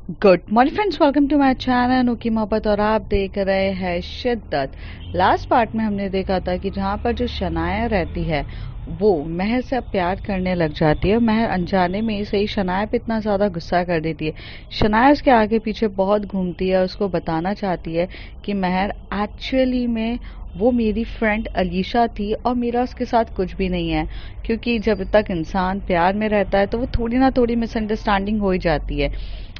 Good morning friends, welcome to my channel नुकी मोहब्बत और आप देख रहे हैं शिद्दत। लास्ट पार्ट में हमने देखा था कि जहाँ पर जो शनाया रहती है वो महर से अब प्यार करने लग जाती है। महर अनजाने में ही सही शनाया पे इतना ज़्यादा गुस्सा कर देती है। शनाया उसके आगे पीछे बहुत घूमती है और उसको बताना चाहती है कि महर एक्चुअली में वो मेरी फ्रेंड अलीशा थी और मेरा उसके साथ कुछ भी नहीं है। क्योंकि जब तक इंसान प्यार में रहता है तो वो थोड़ी ना थोड़ी मिसअंडरस्टैंडिंग हो ही जाती है।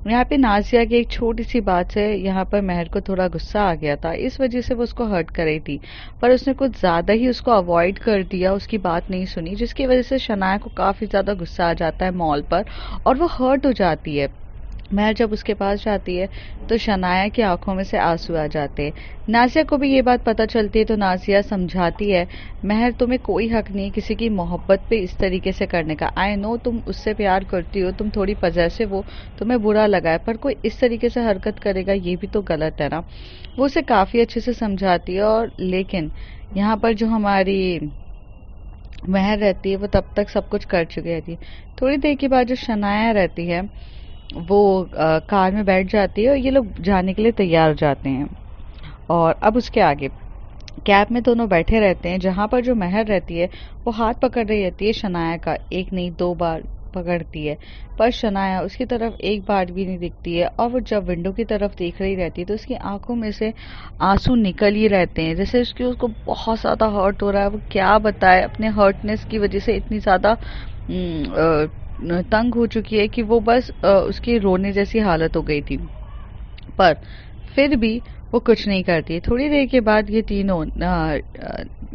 यहाँ पे नाज़िया की एक छोटी सी बात से यहाँ पर महर को थोड़ा गुस्सा आ गया था, इस वजह से वो उसको हर्ट कर रही थी। पर उसने कुछ ज़्यादा ही उसको अवॉइड कर दिया, उसकी बात नहीं सुनी, जिसकी वजह से शनाया को काफ़ी ज़्यादा गुस्सा आ जाता है मॉल पर और वो हर्ट हो जाती है। महर जब उसके पास जाती है तो शनाया की आंखों में से आंसू आ जाते हैं। नाज़िया को भी ये बात पता चलती है तो नाज़िया समझाती है, महर तुम्हें कोई हक नहीं किसी की मोहब्बत पे इस तरीके से करने का। आई नो तुम उससे प्यार करती हो, तुम थोड़ी पजेसिव हो, तुम्हें बुरा लगा है, पर कोई इस तरीके से हरकत करेगा ये भी तो गलत है ना। वो उसे काफ़ी अच्छे से समझाती है और लेकिन यहाँ पर जो हमारी महर रहती है वो तब तक सब कुछ कर चुकी रहती है। थोड़ी देर के बाद जो शनाया रहती है वो कार में बैठ जाती है और ये लोग जाने के लिए तैयार हो जाते हैं। और अब उसके आगे कैब में दोनों बैठे रहते हैं, जहाँ पर जो महर रहती है वो हाथ पकड़ रही रहती है शनाया का, एक नहीं दो बार पकड़ती है, पर शनाया उसकी तरफ एक बार भी नहीं दिखती है। और वो जब विंडो की तरफ देख रही रहती है तो उसकी आंखों में से आंसू निकल ही रहते हैं, जैसे उसको बहुत ज़्यादा हर्ट हो रहा है। वो क्या बताए, अपने हर्टनेस की वजह से इतनी ज़्यादा तंग हो चुकी है कि वो बस उसकी रोने जैसी हालत हो गई थी। पर फिर भी वो कुछ नहीं करती। थोड़ी देर के बाद ये तीनों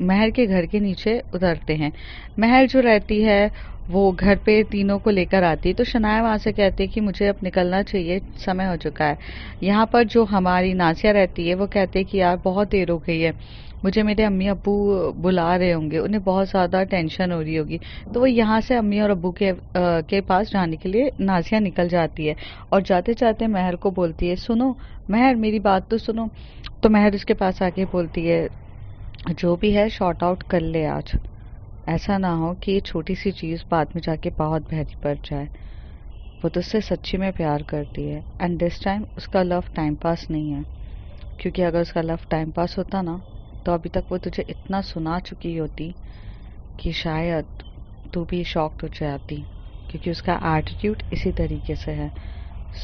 महर के घर के नीचे उतरते हैं। महर जो रहती है वो घर पे तीनों को लेकर आती है तो शनाया वहाँ से कहती है कि मुझे अब निकलना चाहिए, समय हो चुका है। यहाँ पर जो हमारी नासिया रहती है वो कहते हैं कि यार बहुत देर हो गई है, मुझे मेरे अम्मी अब्बू बुला रहे होंगे, उन्हें बहुत ज़्यादा टेंशन हो रही होगी। तो वो यहाँ से अम्मी और अब्बू के पास जाने के लिए नाज़िया निकल जाती है और जाते जाते महर को बोलती है, सुनो महर मेरी बात तो सुनो। तो महर उसके पास आके बोलती है, जो भी है शॉर्ट आउट कर ले आज, ऐसा ना हो कि ये छोटी सी चीज़ बाद में जाके बहुत भारी पड़ जाए। वो तुझसे सच्ची में प्यार करती है एंड दिस टाइम उसका लव टाइम पास नहीं है। क्योंकि अगर उसका लव टाइम पास होता ना तो अभी तक वो तुझे इतना सुना चुकी होती कि शायद तू भी शॉक्ड हो जाती, क्योंकि उसका एटीट्यूड इसी तरीके से है।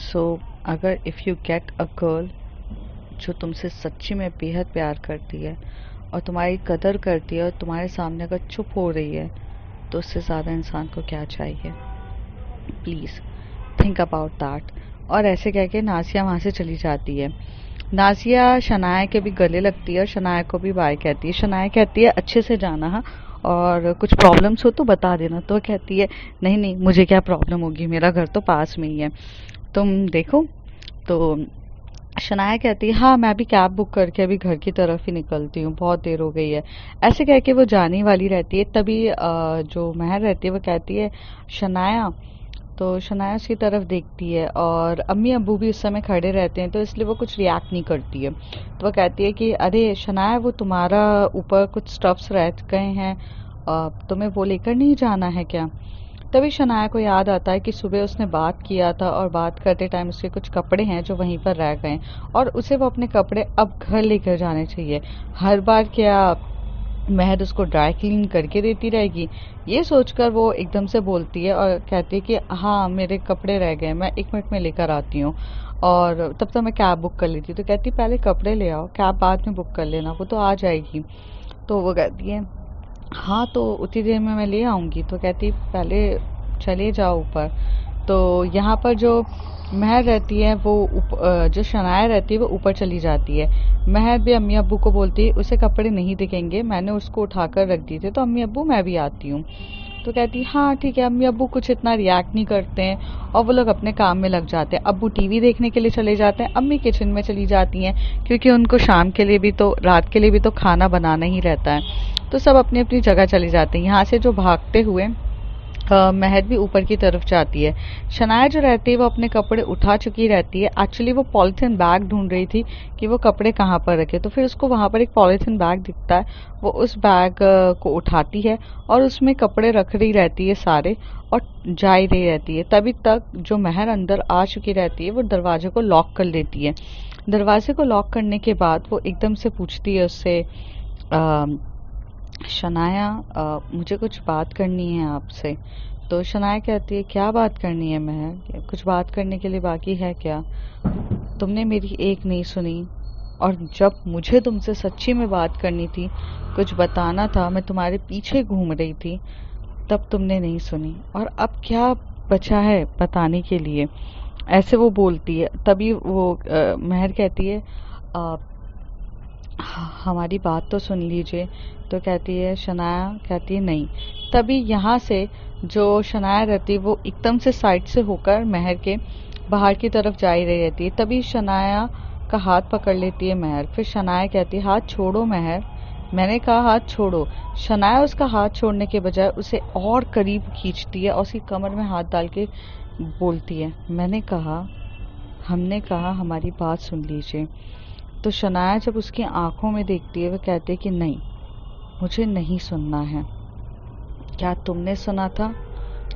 सो अगर if you get a girl जो तुमसे सच्ची में बेहद प्यार करती है और तुम्हारी कदर करती है और तुम्हारे सामने अगर चुप हो रही है तो उससे ज़्यादा इंसान को क्या चाहिए। Please think about that. और ऐसे कह के नासिया वहाँ से चली जाती है। नासिया शनाया के भी गले लगती है और शनाया को भी बाय कहती है। शनाया कहती है अच्छे से जाना, हाँ, और कुछ प्रॉब्लम्स हो तो बता देना। तो कहती है नहीं नहीं मुझे क्या प्रॉब्लम होगी, मेरा घर तो पास में ही है, तुम देखो। तो शनाया कहती है हाँ मैं भी कैब बुक करके अभी घर की तरफ ही निकलती हूँ, बहुत देर हो गई है। ऐसे कह के वो जाने वाली रहती है, तभी जो महर रहती है वो कहती है शनाया। तो शनाया उसकी तरफ देखती है और अम्मी अब्बू भी उस समय खड़े रहते हैं तो इसलिए वो कुछ रिएक्ट नहीं करती है। तो वो कहती है कि अरे शनाया वो तुम्हारा ऊपर कुछ स्टफ्स रह गए हैं, तुम्हें वो लेकर नहीं जाना है क्या। तभी शनाया को याद आता है कि सुबह उसने बात किया था और बात करते टाइम उसके कुछ कपड़े हैं जो वहीं पर रह गए और उसे वो अपने कपड़े अब घर लेकर जाने चाहिए। हर बार क्या महर उसको ड्राई क्लीन करके देती रहेगी, ये सोचकर वो एकदम से बोलती है और कहती है कि हाँ मेरे कपड़े रह गए, मैं 1 मिनट में लेकर आती हूँ। और तब तक मैं कैब बुक कर लेती हूँ। तो कहती पहले कपड़े ले आओ, कैब बाद में बुक कर लेना, वो तो आ जाएगी। तो वो कहती है हाँ तो उतनी देर में मैं ले आऊँगी। तो कहती पहले चले जाओ ऊपर। तो यहाँ पर जो महर रहती है वो जो शनाया रहती है वो ऊपर चली जाती है। महर भी अम्मी अब्बू को बोलती है उसे कपड़े नहीं दिखेंगे, मैंने उसको उठाकर रख दिए थे, तो अम्मी अब्बू मैं भी आती हूँ। तो कहती हाँ ठीक है। अम्मी अब्बू कुछ इतना रिएक्ट नहीं करते हैं और वो लोग अपने काम में लग जाते हैं। अब्बू टीवी देखने के लिए चले जाते हैं, अम्मी किचन में चली जाती हैं, क्योंकि उनको शाम के लिए भी तो रात के लिए भी तो खाना बनाना ही रहता है। तो सब अपनी अपनी जगह चले जाते हैं। यहाँ से जो भागते हुए महर भी ऊपर की तरफ जाती है। शनाया जो रहती है वो अपने कपड़े उठा चुकी रहती है। एक्चुअली वो पॉलीथीन बैग ढूंढ रही थी कि वो कपड़े कहाँ पर रखे, तो फिर उसको वहाँ पर एक पॉलीथीन बैग दिखता है। वो उस बैग को उठाती है और उसमें कपड़े रख रही रहती है सारे, और जा ही रही रहती है। तभी तक जो महर अंदर आ चुकी रहती है वो दरवाजे को लॉक कर लेती है। दरवाजे को लॉक करने के बाद वो एकदम से पूछती है उससे, शनाया मुझे कुछ बात करनी है आपसे। तो शनाया कहती है, क्या बात करनी है महर, कुछ बात करने के लिए बाकी है क्या? तुमने मेरी एक नहीं सुनी, और जब मुझे तुमसे सच्ची में बात करनी थी, कुछ बताना था, मैं तुम्हारे पीछे घूम रही थी, तब तुमने नहीं सुनी, और अब क्या बचा है बताने के लिए? ऐसे वो बोलती है। तभी वो महर कहती है, "आ, हमारी बात तो सुन लीजिए।" तो कहती है, शनाया कहती है नहीं। तभी यहाँ से जो शनाया रहती है वो एकदम से साइड से होकर महर के बाहर की तरफ जा ही रही रहती है। तभी शनाया का हाथ पकड़ लेती है महर। फिर शनाया कहती है, हाथ छोड़ो महर, मैंने कहा हाथ छोड़ो। शनाया उसका हाथ छोड़ने के बजाय उसे और करीब खींचती है और उसकी कमर में हाथ डाल के बोलती है, हमने कहा हमारी बात सुन लीजिए। तो शनाया जब उसकी आंखों में देखती है, वह कहती है कि नहीं, मुझे नहीं सुनना है। क्या तुमने सुना था?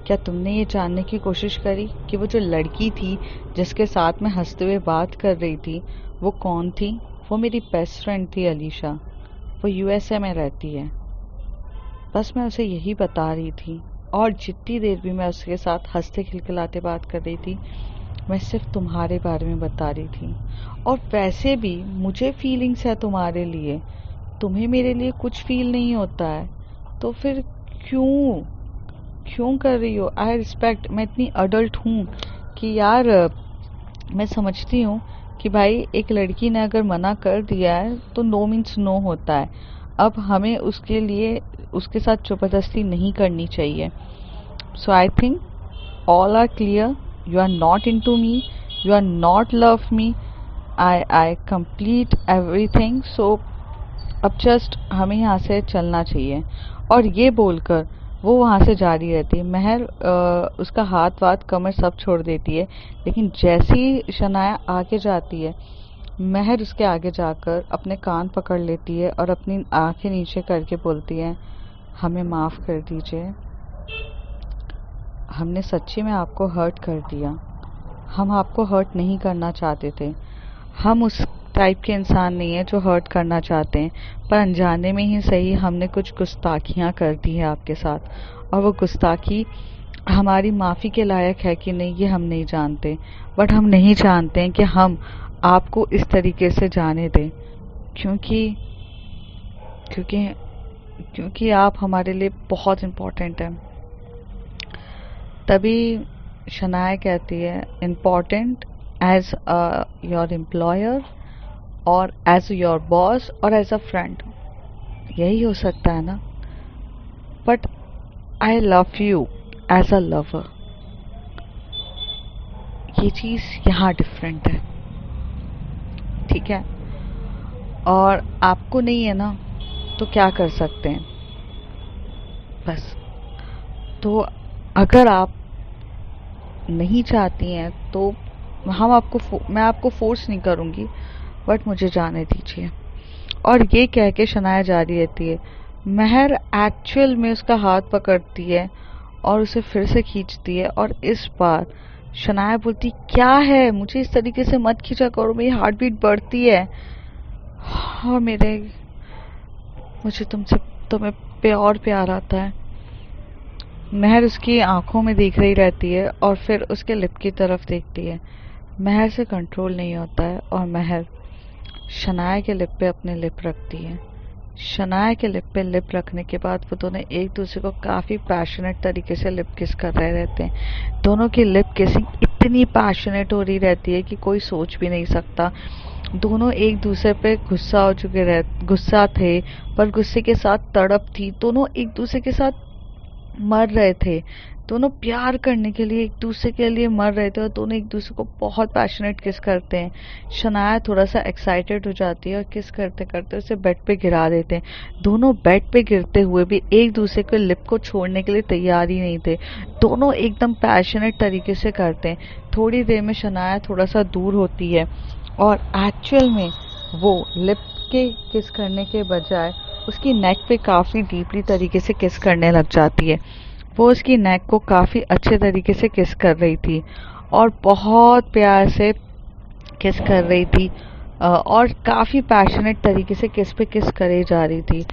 क्या तुमने ये जानने की कोशिश करी कि वो जो लड़की थी जिसके साथ में हंसते हुए बात कर रही थी, वो कौन थी? वो मेरी बेस्ट फ्रेंड थी अलीशा। वो यूएसए में रहती है। बस मैं उसे यही बता रही थी, और जितनी देर भी मैं उसके साथ हंसते खिलखिलाते बात कर रही थी, मैं सिर्फ तुम्हारे बारे में बता रही थी। और वैसे भी मुझे फीलिंग्स है तुम्हारे लिए, तुम्हें मेरे लिए कुछ फील नहीं होता है, तो फिर क्यों क्यों कर रही हो? आई रिस्पेक्ट, मैं इतनी अडल्ट हूँ कि यार मैं समझती हूँ कि भाई एक लड़की ने अगर मना कर दिया है तो नो मीन्स नो होता है। अब हमें उसके लिए उसके साथ जबरदस्ती नहीं करनी चाहिए। So I think all are clear. You are not into me, you are not love me, I complete everything. So अब जस्ट हमें यहाँ से चलना चाहिए। और ये बोलकर वो वहाँ से जारी रहती है। महर उसका हाथ वाथ कमर सब छोड़ देती है, लेकिन जैसे ही शनाया आगे जाती है, महर उसके आगे जाकर अपने कान पकड़ लेती है और अपनी आंखें नीचे करके बोलती है, हमें माफ़ कर दीजिए, हमने सच्ची में आपको हर्ट कर दिया। हम आपको हर्ट नहीं करना चाहते थे। हम उस टाइप के इंसान नहीं है जो हर्ट करना चाहते हैं, पर अनजाने में ही सही हमने कुछ गुस्ताखियाँ कर दी हैं आपके साथ, और वो गुस्ताखी हमारी माफ़ी के लायक है कि नहीं ये हम नहीं जानते, बट हम नहीं जानते हैं कि हम आपको इस तरीके से जाने दें, क्योंकि क्योंकि क्योंकि आप हमारे लिए बहुत इम्पोर्टेंट हैं। तभी शनाया कहती है, इम्पॉर्टेंट एज योर एम्प्लॉयर, और एज योर बॉस, और एज अ फ्रेंड, यही हो सकता है ना? But I love you as a lover. ये चीज़ यहाँ डिफरेंट है, ठीक है? और आपको नहीं है ना, तो क्या कर सकते हैं? बस, तो अगर आप नहीं चाहती हैं तो मैं आपको फोर्स नहीं करूँगी, बट मुझे जाने दीजिए। और ये कह के शनाया जारी रहती है। महर एक्चुअल में उसका हाथ पकड़ती है और उसे फिर से खींचती है, और इस बार शनाया बोलती, क्या है, मुझे इस तरीके से मत खींचा करो, मेरी हार्ट बीट बढ़ती है, और मुझे तुम्हें प्यार प्यार आता है। महर उसकी आंखों में देख रही रहती है और फिर उसके लिप की तरफ देखती है। महर से कंट्रोल नहीं होता है, और महर शनाया के लिप पे अपने लिप रखती है। शनाया के लिप पे लिप रखने के बाद वो दोनों एक दूसरे को काफ़ी पैशनेट तरीके से लिप किस कर रहे रहते हैं। दोनों की लिप किसिंग इतनी पैशनेट हो रही रहती है कि कोई सोच भी नहीं सकता। दोनों एक दूसरे पे गुस्सा थे, पर गुस्से के साथ तड़प थी। दोनों एक दूसरे के साथ मर रहे थे। दोनों प्यार करने के लिए एक दूसरे के लिए मर रहे थे और दोनों एक दूसरे को बहुत पैशनेट किस करते हैं। शनाया थोड़ा सा एक्साइटेड हो जाती है और किस करते करते उसे बेड पे गिरा देते हैं। दोनों बेड पे गिरते हुए भी एक दूसरे के लिप को छोड़ने के लिए तैयार ही नहीं थे। दोनों एकदम पैशनेट तरीके से करते हैं। थोड़ी देर में शनाया थोड़ा सा दूर होती है और एक्चुअल में वो लिप के किस करने के बजाय उसकी नेक पे काफ़ी डीपली तरीके से किस करने लग जाती है। वो उसकी नेक को काफ़ी अच्छे तरीके से किस कर रही थी और बहुत प्यार से किस कर रही थी और काफ़ी पैशनेट तरीके से किस पे किस करे जा रही थी।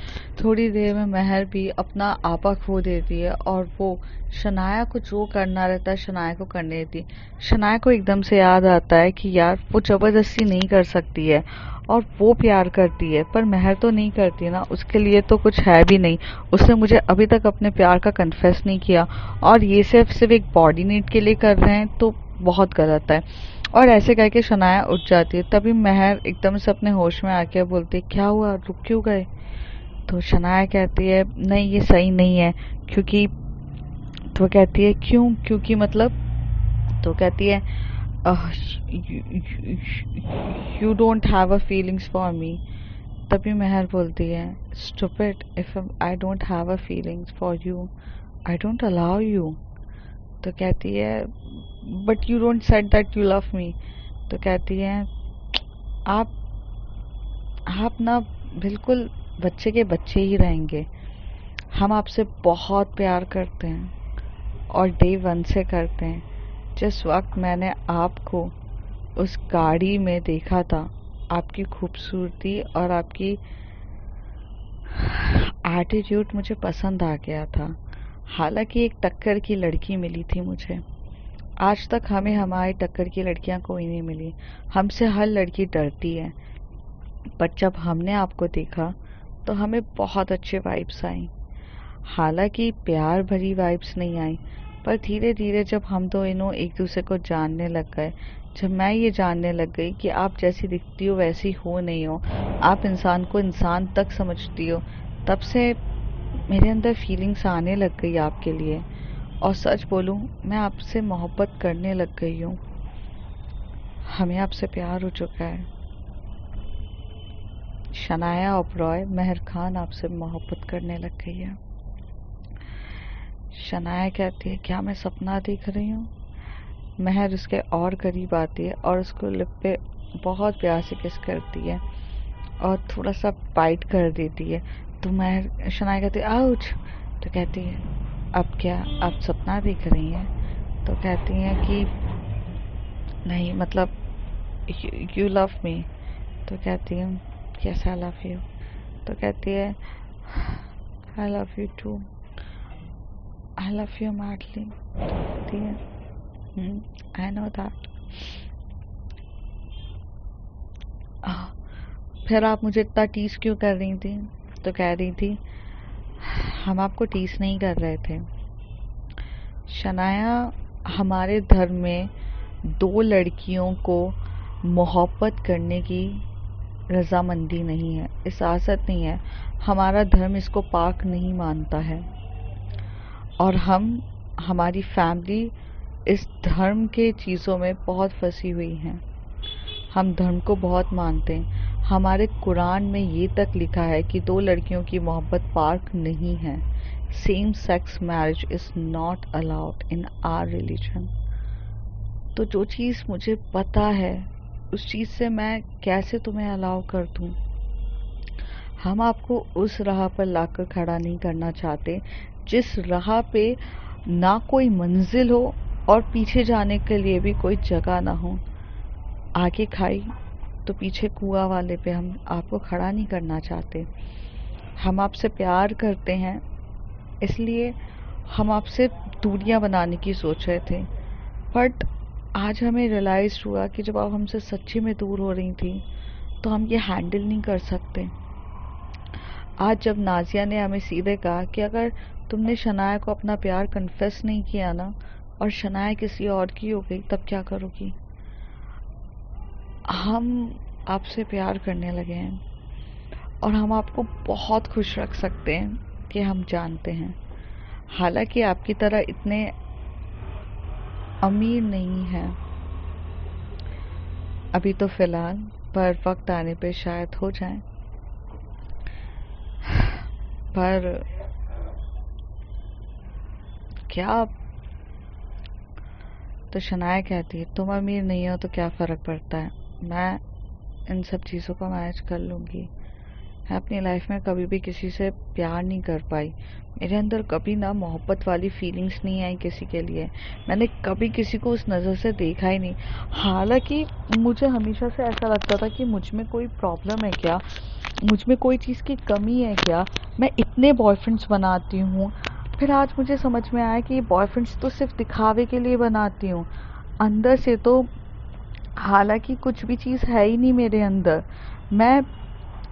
थोड़ी देर में महर भी अपना आपा खो देती है और वो शनाया को जो करना रहता है शनाया को करने देती। शनाया को एकदम से याद आता है कि यार वो ज़बरदस्ती नहीं कर सकती है और वो प्यार करती है, पर महर तो नहीं करती ना, उसके लिए तो कुछ है भी नहीं। उसने मुझे अभी तक अपने प्यार का कन्फेस नहीं किया और ये सिर्फ एक बॉडी नीड के लिए कर रहे हैं तो बहुत गलत है। और ऐसे कह के शनाया उठ जाती है। तभी महर एकदम से अपने होश में आके बोलती है, क्या हुआ, रुक क्यों गए? तो शनाया कहती है, नहीं ये सही नहीं है, क्योंकि तो कहती है क्यों, क्योंकि मतलब, तो कहती है you don't have a feelings for me. तभी महर बोलती है, stupid, if I don't have a feelings for you I don't allow you. तो कहती है, but you don't said that you love me. तो कहती है, आप आप ना बिल्कुल बच्चे के बच्चे ही रहेंगे। हम आपसे बहुत प्यार करते हैं और डे वन से करते हैं। जिस वक्त मैंने आपको उस गाड़ी में देखा था, आपकी खूबसूरती और आपकी एटीट्यूड मुझे पसंद आ गया था। हालांकि एक टक्कर की लड़की मिली थी मुझे। आज तक हमें हमारी टक्कर की लड़कियां कोई नहीं मिली। हमसे हर लड़की डरती है, पर जब हमने आपको देखा तो हमें बहुत अच्छे वाइब्स आई। हालांकि प्यार भरी वाइब्स नहीं आई, पर धीरे धीरे जब हम दोनों एक दूसरे को जानने लग गए, जब मैं ये जानने लग गई कि आप जैसी दिखती हो वैसी हो नहीं हो, आप इंसान को इंसान तक समझती हो, तब से मेरे अंदर फीलिंग्स आने लग गई आपके लिए। और सच बोलूं, मैं आपसे मोहब्बत करने लग गई हूँ। हमें आपसे प्यार हो चुका है। शनाया ओबरॉय, महर खान आपसे मोहब्बत करने लग गई है। शनाया कहती है, क्या मैं सपना देख रही हूँ? महर उसके और करीब आती है और उसको लिप पे बहुत प्यार से किस करती है और थोड़ा सा बाइट कर देती है। तो महर, शनाया कहती है, आउच। तो कहती है, अब क्या आप सपना देख रही हैं? तो कहती हैं कि नहीं, मतलब यू लव मी। तो कहती हूँ, यस आई लव यू। तो कहती है, I love you too, I love you madly. कहती है, आई नो दैट। फिर आप मुझे इतना टीज क्यों कर रही थी? तो कह रही थी, हम आपको टीज नहीं कर रहे थे शनाया। हमारे धर्म में दो लड़कियों को मोहब्बत करने की रजामंदी नहीं है, इजाज़त नहीं है। हमारा धर्म इसको पाक नहीं मानता है और हमारी फैमिली इस धर्म के चीज़ों में बहुत फंसी हुई हैं। हम धर्म को बहुत मानते हैं। हमारे कुरान में ये तक लिखा है कि दो लड़कियों की मोहब्बत पाक नहीं है। Same sex marriage is not allowed in our religion. तो जो चीज़ मुझे पता है उस चीज़ से मैं कैसे तुम्हें अलाउ कर दूँ? हम आपको उस राह पर लाकर खड़ा नहीं करना चाहते जिस राह पे ना कोई मंजिल हो और पीछे जाने के लिए भी कोई जगह ना हो। आगे खाई तो पीछे कुआं वाले पे हम आपको खड़ा नहीं करना चाहते। हम आपसे प्यार करते हैं, इसलिए हम आपसे दूरियां बनाने की सोच रहे थे, बट आज हमें रियलाइज हुआ कि जब आप हमसे सच्ची में दूर हो रही थी तो हम ये हैंडल नहीं कर सकते। आज जब नाजिया ने हमें सीधे कहा कि अगर तुमने शनाया को अपना प्यार कन्फेस नहीं किया ना और शनाया किसी और की हो गई, तब क्या करोगी? हम आपसे प्यार करने लगे हैं और हम आपको बहुत खुश रख सकते हैं कि हम जानते हैं। हालांकि आपकी तरह इतने अमीर नहीं है अभी तो फिलहाल, पर वक्त आने पे शायद हो जाए। पर क्या, तो शनाया कहती है तुम अमीर नहीं हो तो क्या फ़र्क पड़ता है, मैं इन सब चीज़ों को मैनेज कर लूँगी। मैं अपनी लाइफ में कभी भी किसी से प्यार नहीं कर पाई। मेरे अंदर कभी ना मोहब्बत वाली फीलिंग्स नहीं आई किसी के लिए। मैंने कभी किसी को उस नज़र से देखा ही नहीं। हालांकि मुझे हमेशा से ऐसा लगता था कि मुझ में कोई प्रॉब्लम है क्या, मुझ में कोई चीज़ की कमी है क्या, मैं इतने बॉयफ्रेंड्स बनाती हूँ। फिर आज मुझे समझ में आया कि ये बॉयफ्रेंड्स तो सिर्फ दिखावे के लिए बनाती हूँ, अंदर से तो हालांकि कुछ भी चीज़ है ही नहीं मेरे अंदर। मैं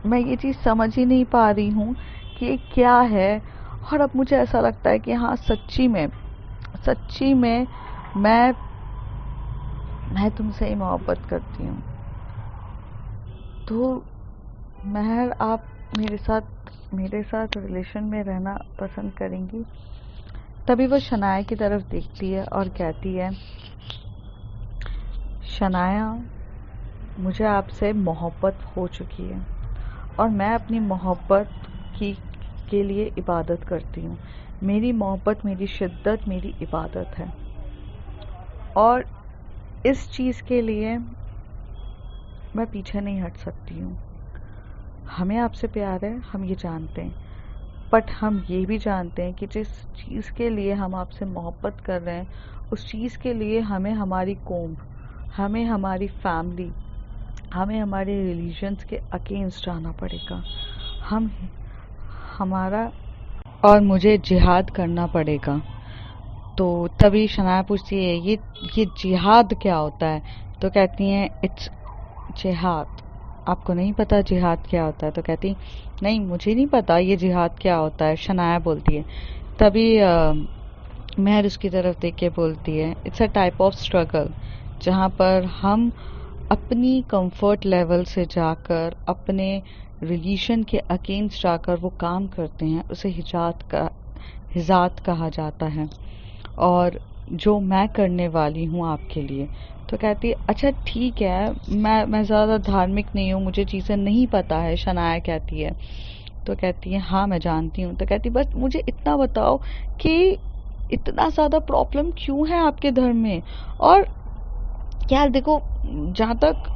मैं ये चीज़ समझ ही नहीं पा रही हूँ कि ये क्या है। और अब मुझे ऐसा लगता है कि हाँ, सच्ची में मैं मैं तुमसे ही मोहब्बत करती हूँ। तो महर, आप मेरे साथ रिलेशन में रहना पसंद करेंगी? तभी वो शनाया की तरफ देखती है और कहती है, शनाया, मुझे आपसे मोहब्बत हो चुकी है और मैं अपनी मोहब्बत की के लिए इबादत करती हूँ। मेरी मोहब्बत, मेरी शिद्दत मेरी इबादत है और इस चीज़ के लिए मैं पीछे नहीं हट सकती हूँ। हमें आपसे प्यार है, हम ये जानते हैं, बट हम ये भी जानते हैं कि जिस चीज़ के लिए हम आपसे मोहब्बत कर रहे हैं उस चीज़ के लिए हमें हमारी कौम, हमें हमारी फैमिली, हमें हमारे रिलीजन्स के अगेंस्ट जाना पड़ेगा। हम हमारा और मुझे जिहाद करना पड़ेगा। तो तभी शनाया पूछती है, ये जिहाद क्या होता है? तो कहती हैं, इट्स जिहाद। आपको नहीं पता जिहाद क्या होता है? तो कहती, नहीं मुझे नहीं पता ये जिहाद क्या होता है, शनाया बोलती है। तभी महर उसकी तरफ देख के बोलती है, it's a type of struggle जहाँ पर हम अपनी कंफर्ट लेवल से जाकर अपने रिलीजन के अगेंस्ट जाकर वो काम करते हैं, उसे हिजात कहा जाता है, और जो मैं करने वाली हूँ आपके लिए। तो कहती है, अच्छा ठीक है, मैं ज़्यादा धार्मिक नहीं हूँ, मुझे चीज़ें नहीं पता है, शनाया कहती है। तो कहती है, हाँ मैं जानती हूँ। तो कहती, बस मुझे इतना बताओ कि इतना ज़्यादा प्रॉब्लम क्यों है आपके धर्म में? और यार देखो, जहाँ तक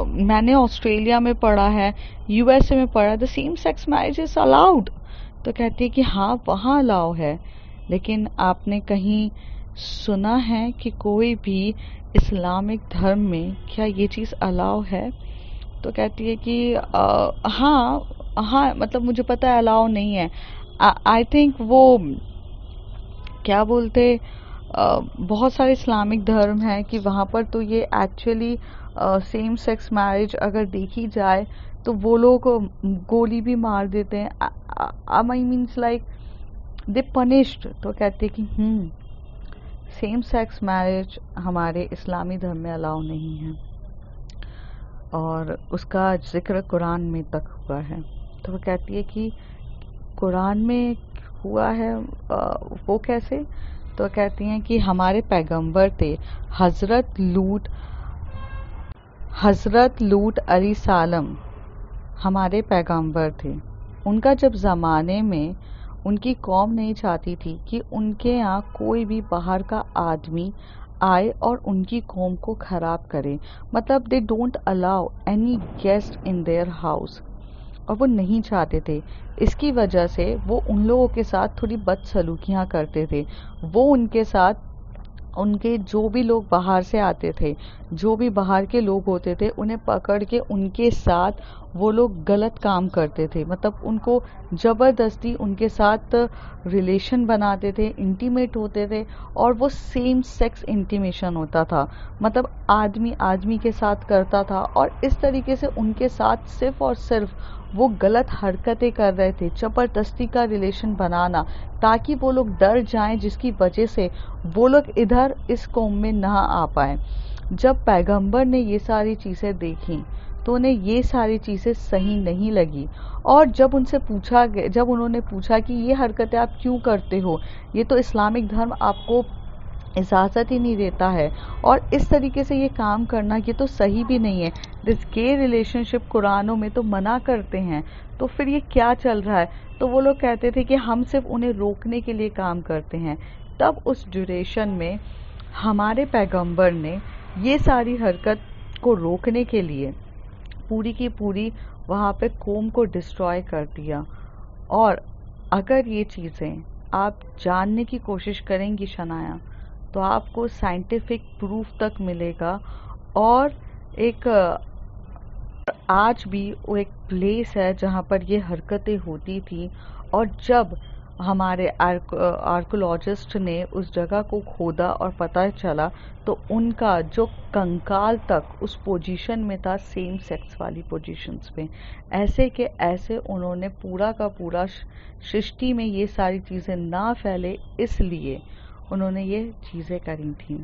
मैंने ऑस्ट्रेलिया में पढ़ा है, यूएसए में पढ़ा है, the same sex marriage is allowed. तो कहती है कि हाँ वहाँ अलाउ है, लेकिन आपने कहीं सुना है कि कोई भी इस्लामिक धर्म में क्या ये चीज़ अलाउ है? तो कहती है कि हाँ मतलब मुझे पता है अलाउ नहीं है। आई थिंक वो क्या बोलते, बहुत सारे इस्लामिक धर्म हैं कि वहाँ पर तो ये एक्चुअली सेम सेक्स मैरिज अगर देखी जाए तो वो लोग गोली भी मार देते हैं। I means like they punished. तो कहते हैं कि सेम सेक्स मैरिज हमारे इस्लामी धर्म में अलाउ नहीं है और उसका जिक्र कुरान में तक हुआ है। तो वो कहती है कि कुरान में हुआ है, वो कैसे? तो कहती हैं कि हमारे पैगंबर थे हज़रत लूत अलैहिस्सलाम, हमारे पैगंबर थे। उनका जब ज़माने में उनकी कौम नहीं चाहती थी कि उनके यहाँ कोई भी बाहर का आदमी आए और उनकी कौम को ख़राब करे, मतलब they don't allow any guest in their house, और वो नहीं चाहते थे। इसकी वजह से वो उन लोगों के साथ थोड़ी बदसलूकियाँ करते थे। वो उनके साथ, उनके जो भी लोग बाहर से आते थे, जो भी बाहर के लोग होते थे, उन्हें पकड़ के उनके साथ वो लोग गलत काम करते थे, मतलब उनको ज़बरदस्ती उनके साथ रिलेशन बनाते थे, इंटीमेट होते थे, और वो सेम सेक्स इंटीमेशन होता था, मतलब आदमी आदमी के साथ करता था, और इस तरीके से उनके साथ सिर्फ और सिर्फ वो गलत हरकतें कर रहे थे, ज़बरदस्ती का रिलेशन बनाना, ताकि वो लोग डर जाएं, जिसकी वजह से वो लोग इधर इस कौम में ना आ पाए। जब पैगंबर ने ये सारी चीज़ें देखी तो उन्हें ये सारी चीज़ें सही नहीं लगी, और जब उन्होंने पूछा कि ये हरकतें आप क्यों करते हो, ये तो इस्लामिक धर्म आपको इजाज़त ही नहीं देता है। और इस तरीके से ये काम करना ये तो सही भी नहीं है। दिस गे रिलेशनशिप कुरानों में तो मना करते हैं, तो फिर ये क्या चल रहा है? तो वो लोग कहते थे कि हम सिर्फ उन्हें रोकने के लिए काम करते हैं। तब उस ड्यूरेशन में हमारे पैगंबर ने ये सारी हरकत को रोकने के लिए पूरी की पूरी वहाँ पे कौम को डिस्ट्रॉय कर दिया। और अगर ये चीज़ें आप जानने की कोशिश करेंगी शनाया, तो आपको साइंटिफिक प्रूफ तक मिलेगा। और एक आज भी वो एक प्लेस है जहाँ पर ये हरकतें होती थी। और जब हमारे आर्कोलॉजिस्ट ने उस जगह को खोदा और पता चला, तो उनका जो कंकाल तक उस पोजीशन में था, सेम सेक्स वाली पोजीशंस पे। ऐसे के ऐसे उन्होंने पूरा का पूरा सृष्टि में ये सारी चीज़ें ना फैले, इसलिए उन्होंने ये चीज़ें करी थी।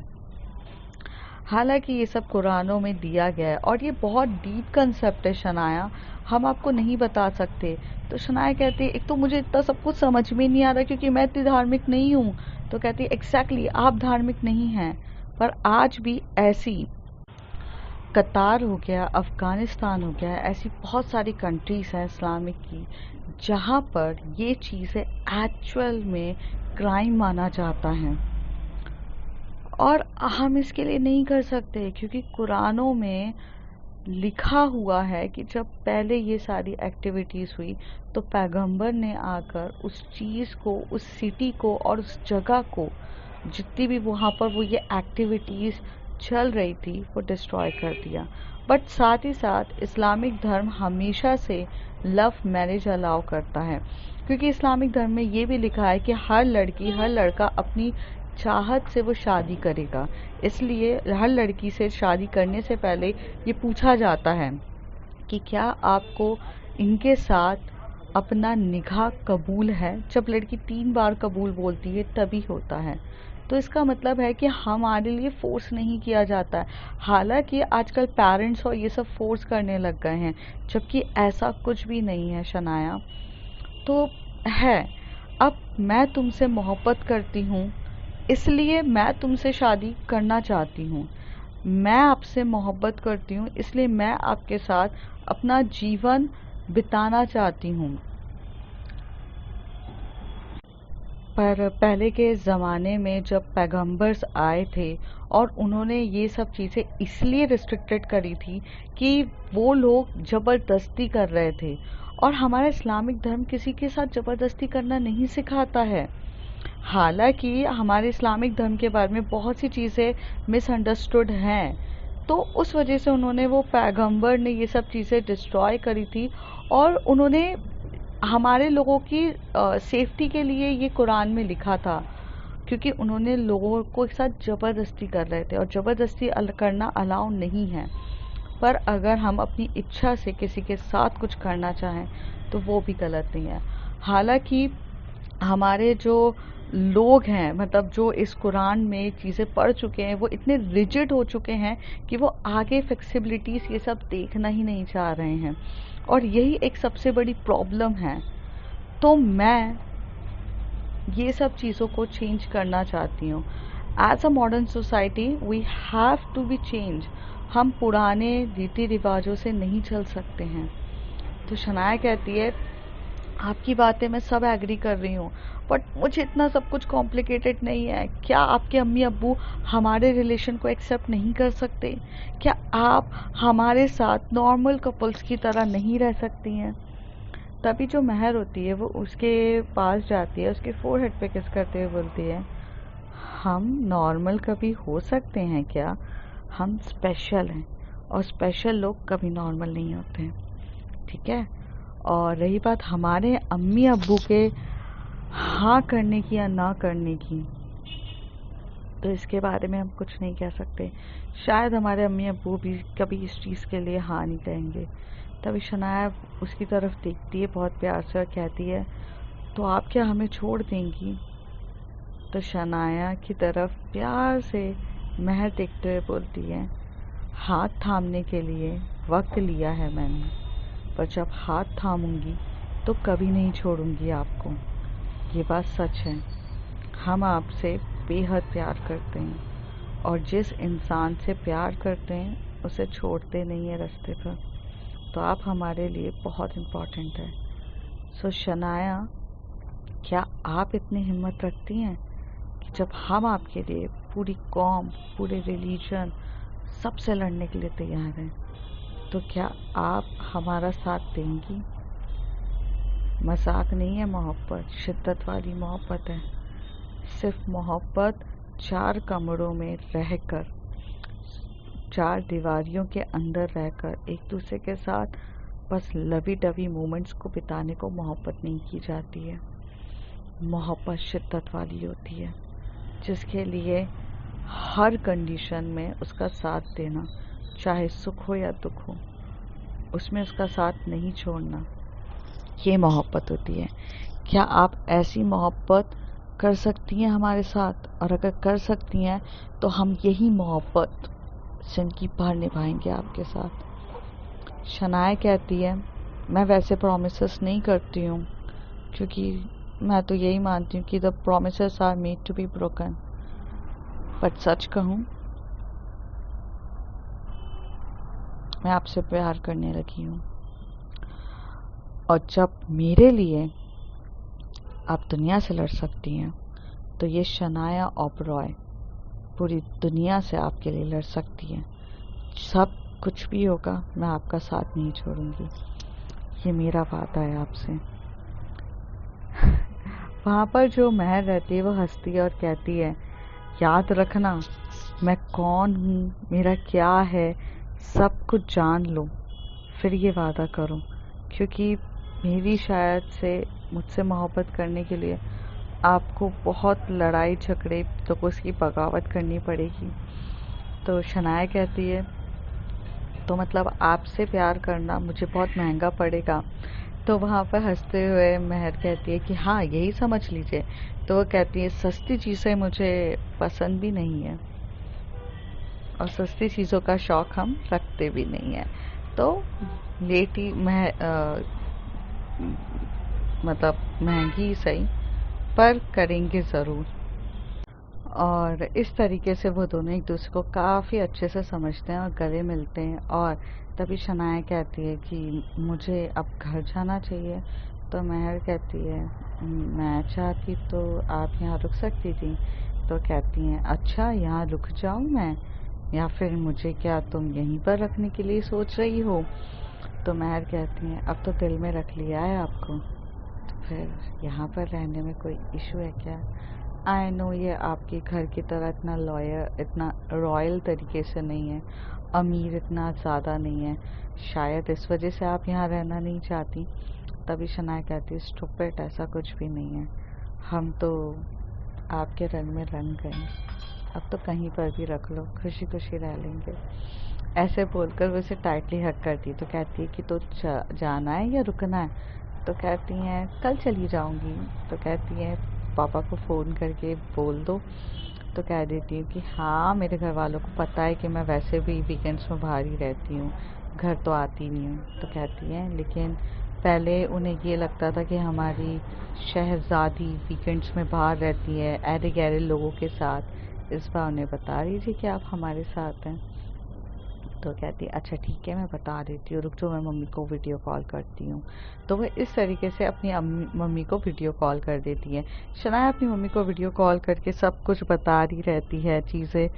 हालांकि ये सब कुरानों में दिया गया है और ये बहुत डीप कंसेप्ट है शनाया, हम आपको नहीं बता सकते। तो शनाया कहती है, एक तो मुझे इतना सब कुछ समझ में नहीं आ रहा क्योंकि मैं इतनी धार्मिक नहीं हूँ। तो कहती है एग्जैक्टली आप धार्मिक नहीं हैं, पर आज भी ऐसी कतार हो गया, अफ़गानिस्तान हो गया, ऐसी बहुत सारी कंट्रीज़ हैं इस्लामिक की जहाँ पर ये चीज़ें एक्चुअल में क्राइम माना जाता है। और हम इसके लिए नहीं कर सकते क्योंकि कुरानों में लिखा हुआ है कि जब पहले ये सारी एक्टिविटीज़ हुई तो पैगंबर ने आकर उस चीज़ को, उस सिटी को और उस जगह को, जितनी भी वहाँ पर वो ये एक्टिविटीज़ चल रही थी, वो डिस्ट्रॉय कर दिया। बट साथ ही साथ इस्लामिक धर्म हमेशा से लव मैरिज अलाउ करता है, क्योंकि इस्लामिक धर्म में ये भी लिखा है कि हर लड़की हर लड़का अपनी चाहत से वो शादी करेगा। इसलिए हर लड़की से शादी करने से पहले ये पूछा जाता है कि क्या आपको इनके साथ अपना निकाह कबूल है। जब लड़की 3 बार कबूल बोलती है तभी होता है। तो इसका मतलब है कि हमारे लिए फोर्स नहीं किया जाता है। हालांकि आजकल पेरेंट्स और ये सब फोर्स करने लग गए हैं, जबकि ऐसा कुछ भी नहीं है शनाया। तो है, अब मैं तुमसे मोहब्बत करती हूँ इसलिए मैं तुमसे शादी करना चाहती हूँ। मैं आपसे मोहब्बत करती हूँ इसलिए मैं आपके साथ अपना जीवन बिताना चाहती हूँ। पर पहले के ज़माने में जब पैगंबर्स आए थे और उन्होंने ये सब चीज़ें इसलिए रिस्ट्रिक्टेड करी थी कि वो लोग ज़बरदस्ती कर रहे थे। और हमारा इस्लामिक धर्म किसी के साथ ज़बरदस्ती करना नहीं सिखाता है। हालांकि हमारे इस्लामिक धर्म के बारे में बहुत सी चीज़ें मिसअंडरस्टूड हैं, तो उस वजह से उन्होंने, वो पैगंबर ने ये सब चीज़ें डिस्ट्रॉय करी थी। और उन्होंने हमारे लोगों की सेफ्टी के लिए ये कुरान में लिखा था, क्योंकि उन्होंने लोगों को एक साथ ज़बरदस्ती कर रहे थे और ज़बरदस्ती करना अलाउ नहीं है। पर अगर हम अपनी इच्छा से किसी के साथ कुछ करना चाहें तो वो भी गलत नहीं है। हालांकि हमारे जो लोग हैं, मतलब जो इस कुरान में चीज़ें पढ़ चुके हैं, वो इतने रिजिड हो चुके हैं कि वो आगे फ्लेक्सिबिलिटीज़ ये सब देखना ही नहीं चाह रहे हैं। और यही एक सबसे बड़ी प्रॉब्लम है। तो मैं ये सब चीज़ों को चेंज करना चाहती हूँ। As a modern society we have to be change. हम पुराने रीति रिवाजों से नहीं चल सकते हैं। तो शनाया कहती है, आपकी बातें मैं सब एग्री कर रही हूँ, बट मुझे इतना सब कुछ कॉम्प्लिकेटेड नहीं है। क्या आपके अम्मी अब्बू हमारे रिलेशन को एक्सेप्ट नहीं कर सकते? क्या आप हमारे साथ नॉर्मल कपल्स की तरह नहीं रह सकती हैं? तभी जो महर होती है वो उसके पास जाती है, उसके फोरहेड पे किस करते हुए बोलती है, हम नॉर्मल कभी हो सकते हैं क्या? हम स्पेशल हैं और स्पेशल लोग कभी नॉर्मल नहीं होते हैं। ठीक है। और रही बात हमारे अम्मी अब्बू के हाँ करने की या ना करने की, तो इसके बारे में हम कुछ नहीं कह सकते। शायद हमारे अम्मी अब्बू भी कभी इस चीज़ के लिए हाँ नहीं कहेंगे। तभी शनाया उसकी तरफ देखती है बहुत प्यार से और कहती है, तो आप क्या हमें छोड़ देंगी? तो शनाया की तरफ प्यार से महर देखते हुए बोलती है, हाथ थामने के लिए वक्त लिया है मैंने, पर जब हाथ थामूंगी तो कभी नहीं छोड़ूंगी आपको। ये बात सच है। हम आपसे बेहद प्यार करते हैं और जिस इंसान से प्यार करते हैं उसे छोड़ते नहीं है रास्ते पर। तो आप हमारे लिए बहुत इम्पोर्टेंट है। सो शनाया, क्या आप इतनी हिम्मत रखती हैं कि जब हम आपके लिए पूरी कौम, पूरे रिलीजन, सबसे लड़ने के लिए तैयार हैं, तो क्या आप हमारा साथ देंगी? मजाक नहीं है मोहब्बत, शिद्दत वाली मोहब्बत है। सिर्फ मोहब्बत 4 कमरों में रहकर, 4 दीवारियों के अंदर रहकर एक दूसरे के साथ बस लवी डवी मोमेंट्स को बिताने को मोहब्बत नहीं की जाती है। मोहब्बत शिद्दत वाली होती है, जिसके लिए हर कंडीशन में उसका साथ देना, चाहे सुख हो या दुख हो, उसमें उसका साथ नहीं छोड़ना, ये मोहब्बत होती है। क्या आप ऐसी मोहब्बत कर सकती हैं हमारे साथ? और अगर कर सकती हैं तो हम यही मोहब्बत जिंदगी भर निभाएंगे आपके साथ। शनाया कहती है, मैं वैसे प्रॉमिसेस नहीं करती हूँ, क्योंकि मैं तो यही मानती हूँ कि the promises are made to be broken. But सच कहूँ, मैं आपसे प्यार करने लगी हूँ, और जब मेरे लिए आप दुनिया से लड़ सकती हैं, तो ये शनाया ओबरॉय पूरी दुनिया से आपके लिए लड़ सकती है। सब कुछ भी होगा, मैं आपका साथ नहीं छोड़ूंगी, ये मेरा वादा है आपसे। वहाँ पर जो महर रहती है वो हंसती है और कहती है, याद रखना मैं कौन हूँ, मेरा क्या है, सब कुछ जान लो, फिर ये वादा करो, क्योंकि मेरी शायद से मुझसे मोहब्बत करने के लिए आपको बहुत लड़ाई झगड़े तो उसकी बगावत करनी पड़ेगी। तो शनाया कहती है, तो मतलब आपसे प्यार करना मुझे बहुत महंगा पड़ेगा। तो वहाँ पर हंसते हुए महर कहती है कि हाँ, यही समझ लीजिए। तो वो कहती है, सस्ती चीज़ें मुझे पसंद भी नहीं है और सस्ती चीज़ों का शौक़ हम रखते भी नहीं है। तो लेटी मतलब महंगी सही, पर करेंगे ज़रूर। और इस तरीके से वो दोनों एक दूसरे को काफ़ी अच्छे से समझते हैं और गले मिलते हैं। और तभी शनाया कहती है कि मुझे अब घर जाना चाहिए। तो महर कहती है, मैं चाहती तो आप यहाँ रुक सकती थी। तो कहती हैं, अच्छा यहाँ रुक जाऊँ मैं, या फिर मुझे क्या तुम यहीं पर रखने के लिए सोच रही हो? तो महर कहती हैं, अब तो दिल में रख लिया है आपको, तो फिर यहाँ पर रहने में कोई इशू है क्या? आई नो ये आपके घर की तरह इतना रॉयल तरीके से नहीं है, अमीर इतना ज़्यादा नहीं है, शायद इस वजह से आप यहाँ रहना नहीं चाहती। तभी शनाया कहती है, स्टूपिड, ऐसा कुछ भी नहीं है, हम तो आपके रंग में रंग गए, अब तो कहीं पर भी रख लो, खुशी खुशी रह लेंगे। ऐसे बोलकर वो उसे टाइटली हग करती। तो कहती है कि तो जाना है या रुकना है? तो कहती हैं, कल चली जाऊंगी। तो कहती हैं, पापा को फ़ोन करके बोल दो। तो कह देती हूँ कि हाँ, मेरे घर वालों को पता है कि मैं वैसे भी वीकेंड्स में बाहर ही रहती हूँ, घर तो आती नहीं हूँ। तो कहती हैं, लेकिन पहले उन्हें ये लगता था कि हमारी शहज़ादी वीकेंड्स में बाहर रहती है ऐरे गैरे लोगों के साथ, इस बार उन्हें बता दीजिए कि आप हमारे साथ हैं। तो कहती है, अच्छा ठीक है, मैं बता देती हूँ, रुक जाओ, मैं मम्मी को वीडियो कॉल करती हूँ। तो वह इस तरीके से अपनी मम्मी को वीडियो कॉल कर देती है। शनाया अपनी मम्मी को वीडियो कॉल करके सब कुछ बता रही रहती है, चीज़ें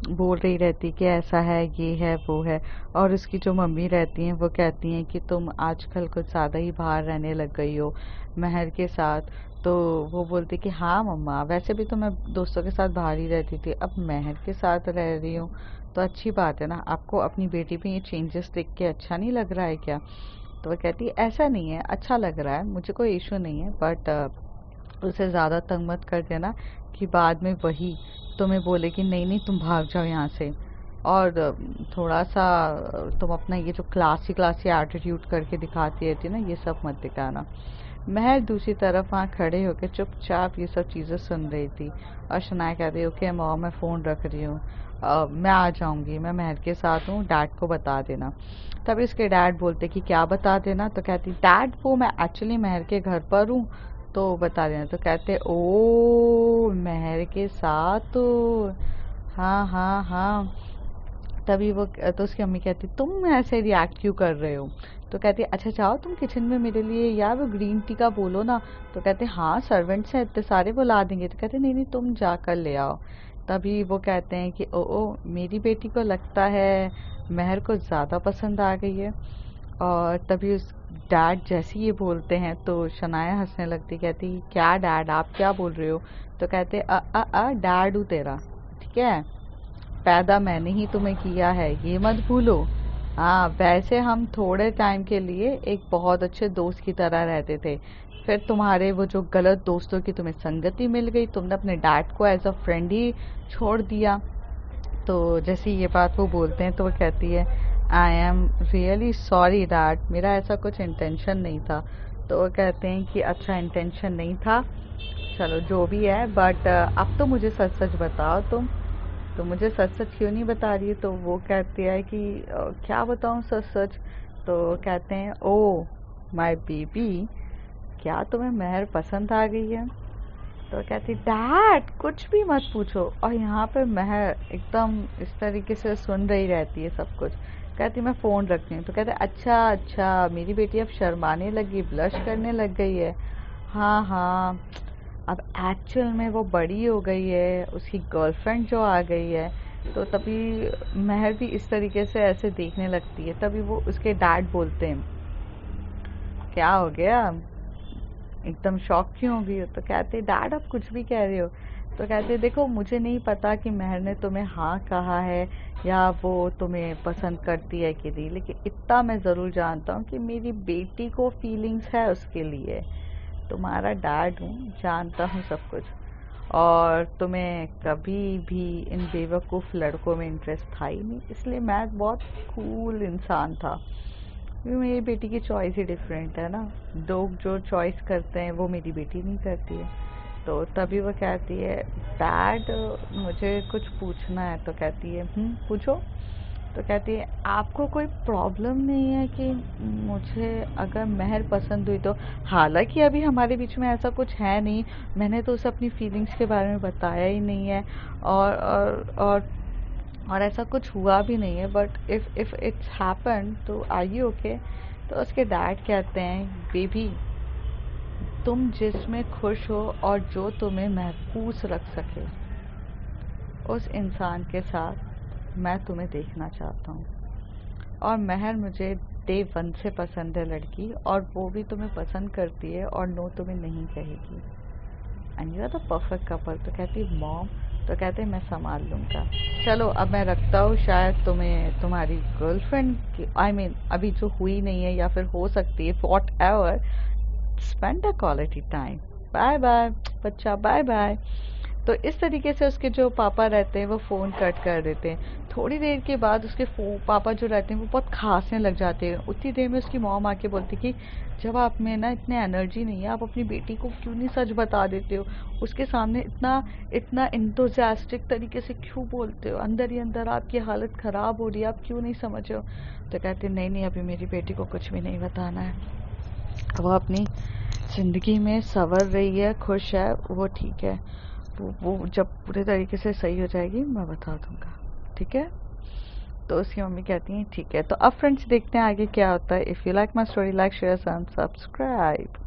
बोल रही रहती कि ऐसा है, ये है, वो है। और उसकी जो मम्मी रहती हैं वो कहती हैं कि तुम आजकल कुछ ज़्यादा ही बाहर रहने लग गई हो महर के साथ। तो वो बोलती कि हाँ मम्मा, वैसे भी तो मैं दोस्तों के साथ बाहर ही रहती थी, अब महर के साथ रह रही हूँ तो अच्छी बात है ना, आपको अपनी बेटी पे ये चेंजेस देख के अच्छा नहीं लग रहा है क्या? तो वो कहती है, ऐसा नहीं है, अच्छा लग रहा है, मुझे कोई इशू नहीं है, बट उसे ज़्यादा तंग मत कर देना कि बाद में वही तुम्हें बोले कि नहीं नहीं तुम भाग जाओ यहाँ से। और थोड़ा सा तुम अपना ये जो क्लासी एटीट्यूड करके दिखाती रहती है ना, ये सब मत दिखाना। महर दूसरी तरफ वहाँ खड़े होकर चुपचाप ये सब चीज़ें सुन रही थी। और शनाया कहती है, ओके मॉम, मैं फ़ोन रख रही हूँ, मैं आ जाऊँगी, मैं महर के साथ हूँ, डैड को बता देना। तभी उसके डैड बोलते कि क्या बता देना? तो कहती, डैड वो मैं एक्चुअली महर के घर पर हूँ, तो बता देना। तो कहते ओ महर के साथ तो हाँ हाँ हाँ। तभी वो तो उसकी मम्मी कहती तुम ऐसे रिएक्ट क्यों कर रहे हो। तो कहती अच्छा जाओ तुम किचन में मेरे लिए यार वो ग्रीन टी का बोलो ना। तो कहते हाँ सर्वेंट्स हैं इतने सारे वो ला देंगे। तो कहते नहीं नहीं तुम जाकर ले आओ। तभी वो कहते हैं कि ओ मेरी बेटी को लगता है महर को ज़्यादा पसंद आ गई है। और तभी उस डैड जैसे ही ये बोलते हैं तो शनाया हंसने लगती, कहती क्या डैड आप क्या बोल रहे हो। तो कहते डैड हूँ तेरा, ठीक है, पैदा मैंने ही तुम्हें किया है ये मत भूलो। हाँ वैसे हम थोड़े टाइम के लिए एक बहुत अच्छे दोस्त की तरह रहते थे, फिर तुम्हारे वो जो गलत दोस्तों की तुम्हें संगति मिल गई, तुमने अपने डैड को एज अ फ्रेंड ही छोड़ दिया। तो जैसे ये बात वो बोलते हैं तो वो कहती है I am really sorry dad, मेरा ऐसा कुछ इंटेंशन नहीं था। तो वो कहते हैं कि अच्छा इंटेंशन नहीं था, चलो जो भी है, बट अब तो मुझे सच सच बताओ तुम तो मुझे सच सच क्यों नहीं बता रही है। तो वो कहती है कि क्या बताऊं सच सच। तो कहते हैं ओ माय बेबी क्या तुम्हें महर पसंद आ गई है। तो कहती डैड कुछ भी मत पूछो। और यहाँ पे महर एकदम इस तरीके से सुन रही रहती है सब कुछ। कहती मैं फ़ोन रखती हूँ। तो कहते अच्छा अच्छा मेरी बेटी अब शर्माने लगी, ब्लश करने लग गई है। हाँ हाँ अब एक्चुअल में वो बड़ी हो गई है, उसकी गर्लफ्रेंड जो आ गई है। तो तभी महर भी इस तरीके से ऐसे देखने लगती है। तभी वो उसके डैड बोलते हैं क्या हो गया, एकदम शॉक क्यों हो गई हो। तो कहते डैड आप कुछ भी कह रहे हो। तो कहते देखो मुझे नहीं पता कि महर ने तुम्हें हाँ कहा है या वो तुम्हें पसंद करती है कि नहीं, लेकिन इतना मैं ज़रूर जानता हूँ कि मेरी बेटी को फीलिंग्स है उसके लिए। तुम्हारा डैड हूँ, जानता हूँ सब कुछ। और तुम्हें कभी भी इन बेवकूफ़ लड़कों में इंटरेस्ट था ही नहीं, इसलिए मैं बहुत कूल इंसान था। क्योंकि मेरी बेटी की चॉइस ही डिफरेंट है ना, लोग जो चॉइस करते हैं वो मेरी बेटी नहीं करती है। तो तभी वो कहती है डैड मुझे कुछ पूछना है। तो कहती है पूछो। तो कहती है आपको कोई प्रॉब्लम नहीं है कि मुझे अगर महर पसंद हुई तो। हालांकि अभी हमारे बीच में ऐसा कुछ है नहीं, मैंने तो उसे अपनी फीलिंग्स के बारे में बताया ही नहीं है। और ऐसा कुछ हुआ भी नहीं है, बट इफ इट्स हैपन तो आर यू ओके। तो उसके डैड कहते हैं बेबी तुम जिसमें खुश हो और जो तुम्हें महफूज रख सके उस इंसान के साथ मैं तुम्हें देखना चाहता हूँ। और महर मुझे डे वन से पसंद है लड़की, और वो भी तुम्हें पसंद करती है और नो तुम्हें नहीं कहेगी, and you are the perfect couple. तो कहती मॉम, तो कहते मैं संभाल लूँगा, चलो अब मैं रखता हूँ, शायद तुम्हें तुम्हारी गर्लफ्रेंड की आई मीन अभी जो हुई नहीं है या फिर हो सकती है whatever, spend a quality time, bye bye बच्चा बाय बाय। तो इस तरीके से उसके जो पापा रहते हैं वो फ़ोन कट कर देते हैं। थोड़ी देर के बाद उसके पापा जो रहते हैं वो बहुत खांसने लग जाते हैं। उतनी देर में उसकी मॉम आके बोलती कि जब आप में ना इतने एनर्जी नहीं है, आप अपनी बेटी को क्यों नहीं सच बता देते हो, उसके सामने इतना इतना इंथुजियास्टिक तरीके से क्यों बोलते हो, अंदर ही अंदर आपकी हालत ख़राब हो रही है, आप क्यों नहीं समझ हो। तो कहते नहीं नहीं अभी मेरी बेटी को कुछ भी नहीं बताना है, वो अपनी ज़िंदगी में संवर रही है, खुश है, वो ठीक है, वो जब पूरे तरीके से सही हो जाएगी मैं बता दूंगा, ठीक है। तो उसकी मम्मी कहती हैं ठीक है। तो अब फ्रेंड्स देखते हैं आगे क्या होता है। If you like my story like share and subscribe.